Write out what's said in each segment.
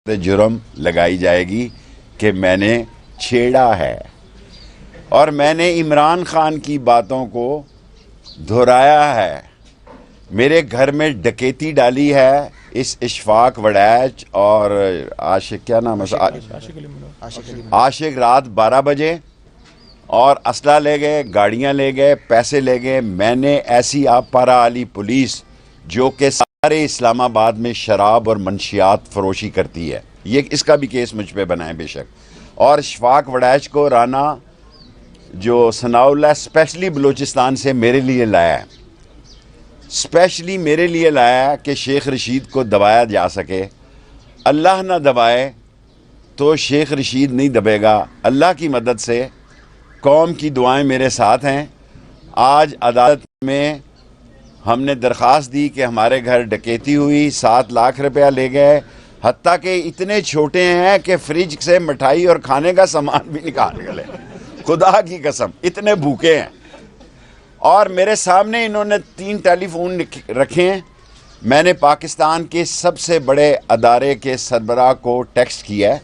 جرم لگائی جائے گی کہ میں نے چھیڑا ہے اور میں نے عمران خان کی باتوں کو دہرایا ہے. میرے گھر میں ڈکیتی ڈالی ہے اس اشفاق وڑیچ اور عاشق کیا نام ہے عاشق رات 12 بجے اور اسلحہ لے گئے, گاڑیاں لے گئے, پیسے لے گئے. میں نے ایسی پارا علی پولیس جو کہ سارے اسلام آباد میں شراب اور منشیات فروشی کرتی ہے, یہ اس کا بھی کیس مجھ پہ بنائے بے شک. اور اشفاق وڑیچ کو رانا جو ثناء اللہ اسپیشلی بلوچستان سے میرے لیے لایا ہے, اسپیشلی میرے لیے لایا ہے کہ شیخ رشید کو دبایا جا سکے. اللہ نہ دبائے تو شیخ رشید نہیں دبے گا. اللہ کی مدد سے قوم کی دعائیں میرے ساتھ ہیں. آج عدالت میں ہم نے درخواست دی کہ ہمارے گھر ڈکیتی ہوئی, 7 لاکھ روپیہ لے گئے, حتیٰ کہ اتنے چھوٹے ہیں کہ فریج سے مٹھائی اور کھانے کا سامان بھی نکال گئے, خدا کی قسم اتنے بھوکے ہیں. اور میرے سامنے انہوں نے 3 ٹیلی فون رکھے ہیں. میں نے پاکستان کے سب سے بڑے ادارے کے سربراہ کو ٹیکسٹ کیا ہے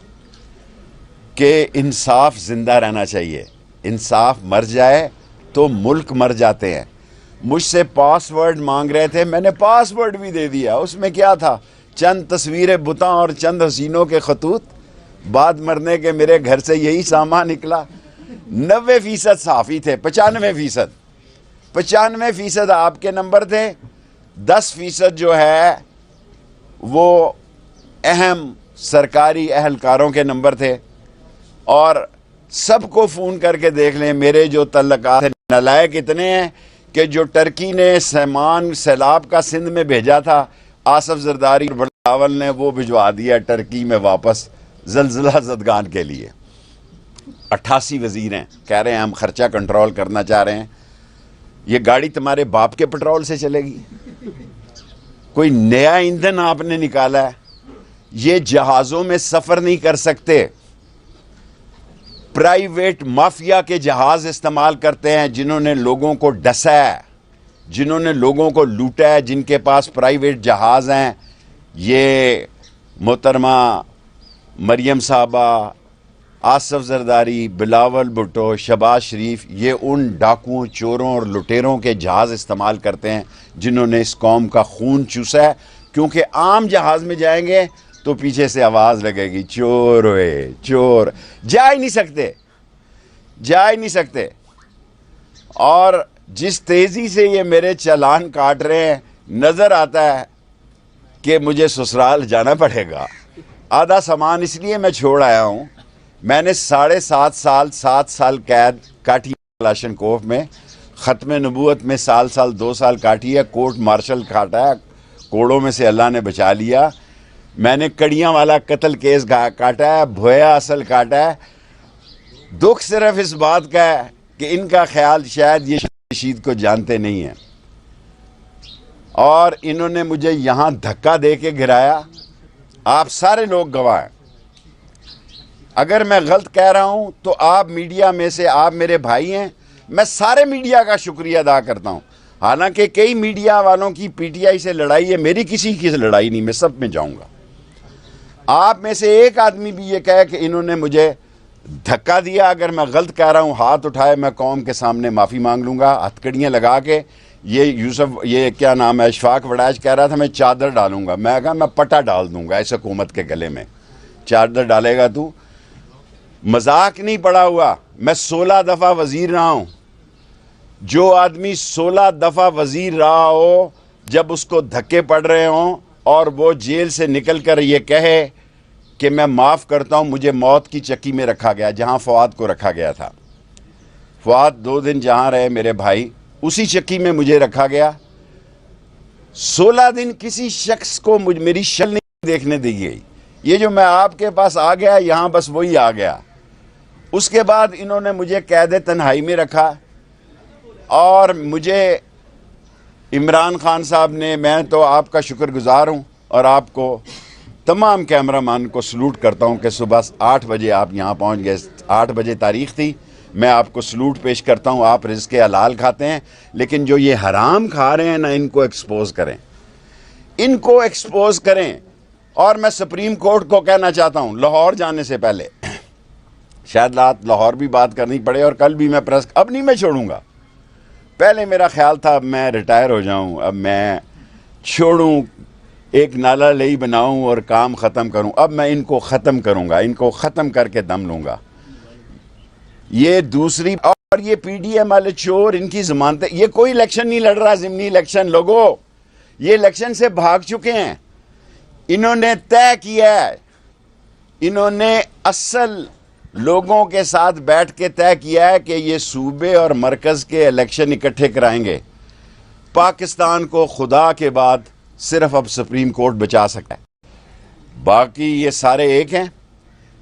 کہ انصاف زندہ رہنا چاہیے, انصاف مر جائے تو ملک مر جاتے ہیں. مجھ سے پاس ورڈ مانگ رہے تھے, میں نے پاس ورڈ بھی دے دیا. اس میں کیا تھا, چند تصویریں بتاں اور چند حسینوں کے خطوط. بعد مرنے کے میرے گھر سے یہی سامان نکلا. 90% صحافی تھے, 95% آپ کے نمبر تھے, 10% جو ہے وہ اہم سرکاری اہلکاروں کے نمبر تھے. اور سب کو فون کر کے دیکھ لیں, میرے جو تعلقات نالائق اتنے ہیں کہ جو ٹرکی نے سامان سیلاب کا سندھ میں بھیجا تھا, آصف زرداری بلاول نے وہ بھجوا دیا ٹرکی میں واپس زلزلہ زدگان کے لیے. 88 وزیر ہیں, کہہ رہے ہیں ہم خرچہ کنٹرول کرنا چاہ رہے ہیں. یہ گاڑی تمہارے باپ کے پٹرول سے چلے گی؟ کوئی نیا ایندھن آپ نے نکالا ہے؟ یہ جہازوں میں سفر نہیں کر سکتے. پرائیویٹ مافیا کے جہاز استعمال کرتے ہیں جنہوں نے لوگوں کو ڈسا ہے, جنہوں نے لوگوں کو لوٹا ہے, جن کے پاس پرائیویٹ جہاز ہیں. یہ محترمہ مریم صاحبہ, آصف زرداری, بلاول بھٹو, شہباز شریف, یہ ان ڈاکوؤں, چوروں اور لٹیروں کے جہاز استعمال کرتے ہیں جنہوں نے اس قوم کا خون چوسا ہے. کیونکہ عام جہاز میں جائیں گے تو پیچھے سے آواز لگے گی, چور ہوئے چور. جا ہی نہیں سکتے. اور جس تیزی سے یہ میرے چالان کاٹ رہے ہیں, نظر آتا ہے کہ مجھے سسرال جانا پڑے گا. آدھا سامان اس لیے میں چھوڑ آیا ہوں, میں نے 7.5 سال قید کاٹی لاشن کوف میں, ختم نبوت میں سال 2 سال کاٹی ہے, کورٹ مارشل کاٹا ہے, کوڑوں میں سے اللہ نے بچا لیا. میں نے کڑیاں والا قتل کیس کاٹا ہے, بھویا اصل کاٹا ہے. دکھ صرف اس بات کا ہے کہ ان کا خیال شاید یہ رشید کو جانتے نہیں ہیں, اور انہوں نے مجھے یہاں دھکا دے کے گرایا. آپ سارے لوگ گواہ ہیں. اگر میں غلط کہہ رہا ہوں تو آپ میڈیا میں سے, آپ میرے بھائی ہیں, میں سارے میڈیا کا شکریہ ادا کرتا ہوں. حالانکہ کئی میڈیا والوں کی پی ٹی آئی سے لڑائی ہے, میری کسی کی لڑائی نہیں, میں سب میں جاؤں گا. آپ میں سے ایک آدمی بھی یہ کہے کہ انہوں نے مجھے دھکا دیا, اگر میں غلط کہہ رہا ہوں ہاتھ اٹھائے, میں قوم کے سامنے معافی مانگ لوں گا. ہتھکڑیاں لگا کے یہ کیا نام ہے, اشفاق وڑیچ کہہ رہا تھا میں چادر ڈالوں گا. میں کہا میں پٹا ڈال دوں گا اس حکومت کے گلے میں. چادر ڈالے گا تو؟ مذاق نہیں پڑا ہوا. میں 16 دفعہ وزیر رہا ہوں. جو آدمی 16 دفعہ وزیر رہا ہو, جب اس کو دھکے پڑ رہے ہوں اور وہ جیل سے نکل کر یہ کہے کہ میں معاف کرتا ہوں, مجھے موت کی چکی میں رکھا گیا جہاں فؤاد کو رکھا گیا تھا. فؤاد 2 دن جہاں رہے میرے بھائی, اسی چکی میں مجھے رکھا گیا. 16 دن کسی شخص کو میری شکل نہیں دیکھنے دی گئی. یہ جو میں آپ کے پاس آ گیا یہاں, بس وہی آ گیا. اس کے بعد انہوں نے مجھے قید تنہائی میں رکھا, اور مجھے عمران خان صاحب نے, میں تو آپ کا شکر گزار ہوں, اور آپ کو تمام کیمرہ مین کو سلوٹ کرتا ہوں کہ صبح 8 بجے آپ یہاں پہنچ گئے. 8 بجے تاریخ تھی, میں آپ کو سلوٹ پیش کرتا ہوں. آپ رزق حلال کھاتے ہیں, لیکن جو یہ حرام کھا رہے ہیں نا, ان کو ایکسپوز کریں. اور میں سپریم کورٹ کو کہنا چاہتا ہوں لاہور جانے سے پہلے، شاید لاہور بھی بات کرنی پڑے اور کل بھی میں پریس، اب نہیں میں چھوڑوں گا. پہلے میرا خیال تھا اب میں ریٹائر ہو جاؤں، اب میں چھوڑوں، ایک نالا لئی بناؤں اور کام ختم کروں. اب میں ان کو ختم کروں گا، ان کو ختم کر کے دم لوں گا. یہ دوسری، اور یہ پی ڈی ایم والے چور، ان کی ضمانتیں، یہ کوئی الیکشن نہیں لڑ رہا، ضمنی الیکشن. لوگوں یہ الیکشن سے بھاگ چکے ہیں. انہوں نے طے کیا ہے، انہوں نے اصل لوگوں کے ساتھ بیٹھ کے طے کیا ہے کہ یہ صوبے اور مرکز کے الیکشن اکٹھے کرائیں گے. پاکستان کو خدا کے بعد صرف اب سپریم کورٹ بچا سکتا ہے. باقی یہ سارے ایک ہیں،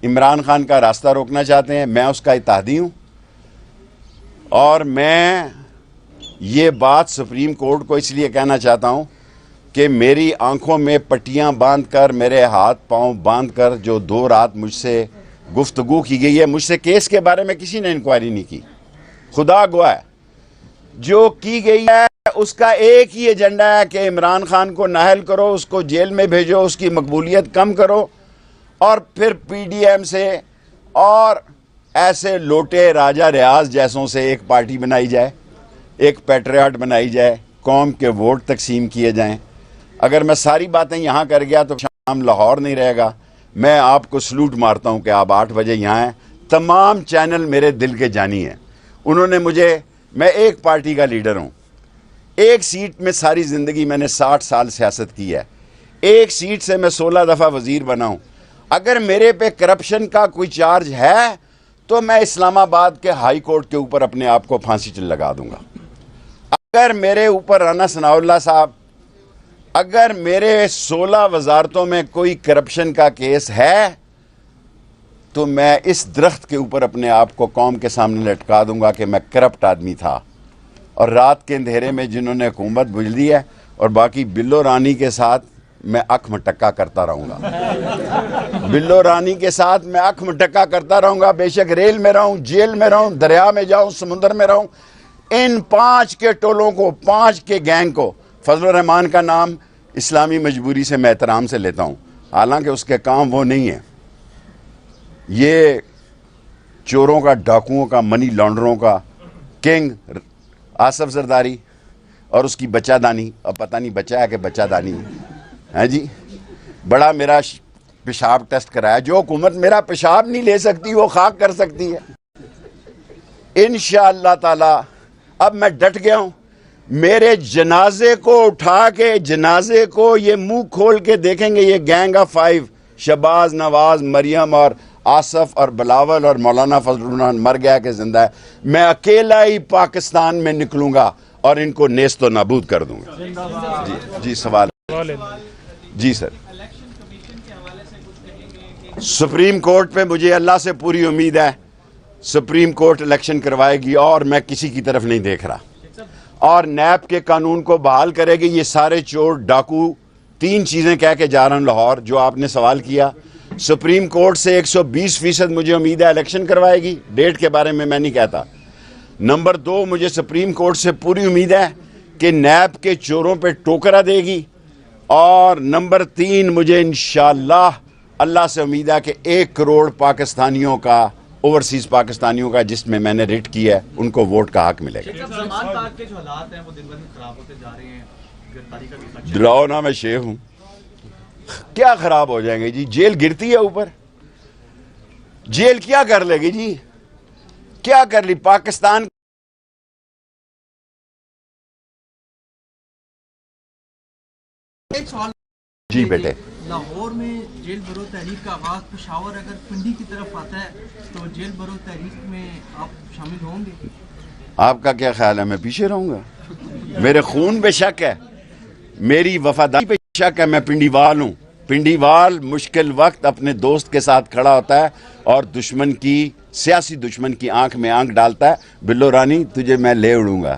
عمران خان کا راستہ روکنا چاہتے ہیں، میں اس کا اتحادی ہوں. اور میں یہ بات سپریم کورٹ کو اس لیے کہنا چاہتا ہوں کہ میری آنکھوں میں پٹیاں باندھ کر، میرے ہاتھ پاؤں باندھ کر جو 2 رات مجھ سے گفتگو کی گئی ہے، مجھ سے کیس کے بارے میں کسی نے انکوائری نہیں کی، خدا گواہ ہے. جو کی گئی ہے اس کا ایک ہی ایجنڈا ہے کہ عمران خان کو نااہل کرو، اس کو جیل میں بھیجو، اس کی مقبولیت کم کرو، اور پھر پی ڈی ایم سے اور ایسے لوٹے راجہ ریاض جیسوں سے ایک پارٹی بنائی جائے، ایک پیٹریاٹ بنائی جائے، قوم کے ووٹ تقسیم کیے جائیں. اگر میں ساری باتیں یہاں کر گیا تو شام لاہور نہیں رہے گا. میں آپ کو سلوٹ مارتا ہوں کہ آپ 8 بجے یہاں ہیں. تمام چینل میرے دل کے جانی ہیں. انہوں نے مجھے، میں ایک پارٹی کا لیڈر ہوں، ایک سیٹ میں ساری زندگی میں نے 60 سال سیاست کی ہے، ایک سیٹ سے میں 16 دفعہ وزیر بنا ہوں. اگر میرے پہ کرپشن کا کوئی چارج ہے تو میں اسلام آباد کے ہائی کورٹ کے اوپر اپنے آپ کو پھانسی لگا دوں گا. اگر میرے اوپر رانا ثناء اللہ صاحب، اگر میرے 16 وزارتوں میں کوئی کرپشن کا کیس ہے تو میں اس درخت کے اوپر اپنے آپ کو قوم کے سامنے لٹکا دوں گا کہ میں کرپٹ آدمی تھا. اور رات کے اندھیرے میں جنہوں نے حکومت بجلی ہے، اور باقی بلو رانی کے ساتھ میں اکھ مٹکا کرتا رہوں گا. بلو رانی کے ساتھ میں اکھ مٹکا کرتا رہوں گا، بے شک ریل میں رہوں، جیل میں رہوں، دریا میں جاؤں، سمندر میں رہوں. ان 5 کے ٹولوں کو، 5 کے گینگ کو، فضل الرحمان کا نام اسلامی مجبوری سے میں احترام سے لیتا ہوں، حالانکہ اس کے کام وہ نہیں ہیں. یہ چوروں کا، ڈاکوؤں کا، منی لانڈروں کا کنگ آصف زرداری اور اس کی بچہ دانی، اب پتہ نہیں بچہ ہے کہ بچہ دانی ہے جی. بڑا میرا پیشاب ٹیسٹ کرایا. جو حکومت میرا پیشاب نہیں لے سکتی وہ خاک کر سکتی ہے. انشاءاللہ تعالی اب میں ڈٹ گیا ہوں. میرے جنازے کو اٹھا کے، جنازے کو یہ منہ کھول کے دیکھیں گے، یہ گینگ آف 5، شہباز، نواز، مریم اور آصف اور بلاول اور مولانا فضل الرحمان مر گیا کہ زندہ ہے. میں اکیلا ہی پاکستان میں نکلوں گا اور ان کو نیست و نابود کر دوں گا. جی سوال. جی سر. سپریم کورٹ پہ مجھے اللہ سے پوری امید ہے، سپریم کورٹ الیکشن کروائے گی اور میں کسی کی طرف نہیں دیکھ رہا. اور نیب کے قانون کو بحال کرے گی. یہ سارے چور ڈاکو 3 چیزیں کہہ کے جا رہا ہوں لاہور، جو آپ نے سوال کیا. سپریم کورٹ سے 120% مجھے امید ہے الیکشن کروائے گی. ڈیٹ کے بارے میں نہیں کہتا. نمبر 2، مجھے سپریم کورٹ سے پوری امید ہے کہ نیب کے چوروں پہ ٹوکرا دے گی. اور نمبر 3، مجھے انشاءاللہ اللہ سے امید ہے کہ 1 کروڑ پاکستانیوں کا، اوورسیز پاکستانیوں کا جس میں نے ریٹ کی ہے، ان کو ووٹ کا حق ملے گا. ڈراؤ نہ، میں شیخ ہوں. کیا خراب ہو جائیں گے جی؟ جیل گرتی ہے اوپر، جیل کیا کر لے گی جی؟ کیا کر لی پاکستان؟ جی بیٹے، لاہور میں جیل برو تحریک کا آغاز، پشاور اگر پنڈی کی طرف آتا ہے تو جیل برو تحریک میں آپ شامل ہوں گے؟ آپ کا کیا خیال ہے؟ میں پیچھے رہوں گا؟ میرے خون پہ شک ہے، میری وفاداری پہ شک ہے. میں پنڈی وال ہوں. پنڈی وال مشکل وقت اپنے دوست کے ساتھ کھڑا ہوتا ہے اور دشمن کی، سیاسی دشمن کی آنکھ میں آنکھ ڈالتا ہے. بلو رانی تجھے میں لے اڑوں گا.